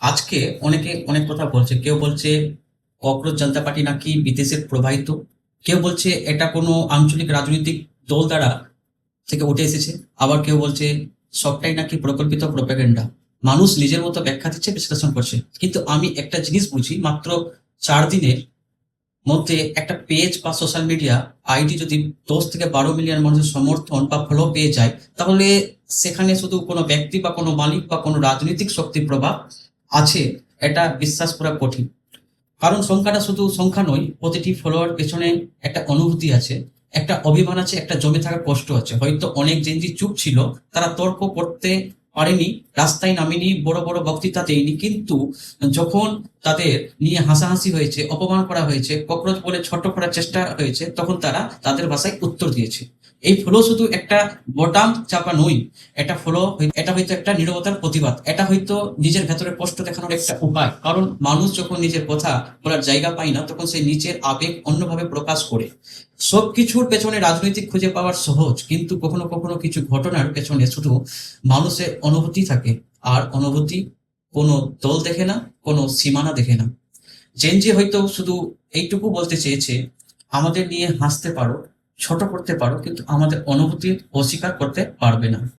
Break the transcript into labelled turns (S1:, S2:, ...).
S1: আজকে অনেকে অনেক কথা বলছে। কেউ বলছে ককরোচ জনতা পার্টি নাকি বিদেশের প্রবাহিত, কেউ বলছে এটা কোনো আঞ্চলিক রাজনৈতিক দল দ্বারা থেকে উঠে এসেছে, আবার কেউ বলছে সবটাই নাকি প্রকল্পিত প্রপাগান্ডা। মানুষ নিজের মতো ব্যাখ্যা দিচ্ছে, বিশ্লেষণ করছে। কিন্তু আমি একটা জিনিস বুঝি, মাত্র 4 দিনের মধ্যে একটা পেজ বা সোশ্যাল মিডিয়া আইডি যদি 10 থেকে 12 মিলিয়ন মানুষের সমর্থন বা ফলো পেয়ে যায়, তাহলে সেখানে শুধু কোনো ব্যক্তি বা কোনো মালিক বা কোনো রাজনৈতিক শক্তির প্রভাব আছে, এটা বিশ্বাস করা কঠিন। কারণ সংখ্যাটা শুধু সংখ্যা নয়, প্রতিটি ফলোয়ার পেছনে একটা অনুভূতি আছে, একটা অভিমান আছে, একটা জমে থাকা কষ্ট আছে। হয়তো অনেক জেনজি চুপ ছিল, তারা তর্ক করতে পারেনি, রাস্তায় নামেনি, বড় বড় বক্তৃতা দেয়নি, কিন্তু যখন তাদের নিয়ে হাসাহাসি হয়েছে, অপমান করা হয়েছে, ককরোচ বলে ছোট করার চেষ্টা হয়েছে, তখন তারা তাদের ভাষায় উত্তর দিয়েছে। এই ফলো শুধু একটা বটাম চাপা নয়, এটা হয়তো একটা নীরবতার প্রতিবাদ, এটা হয়তো নিজের ভেতরে কষ্ট দেখানোর একটা উপায়। কারণ মানুষ যখন নিজের কথা বলার জায়গা পায় না, তখন সে নিজের আবেগ অন্যভাবে প্রকাশ করে। সবকিছুর পেছনে রাজনৈতিক খুঁজে পাওয়ার সহজ, কিন্তু কখনো কখনো কিছু ঘটনার পেছনে শুধু মানুষের অনুভূতি থাকে। আর অনুভূতি কোনো দল দেখে না, কোনো সীমানা দেখে না। জেনজি হয়তো শুধু এইটুকু বলতে চেয়েছে, আমাদের নিয়ে হাসতে পারো, ছোট করতে পারো, কিন্তু আমাদের অনুভূতি অস্বীকার করতে পারবে না।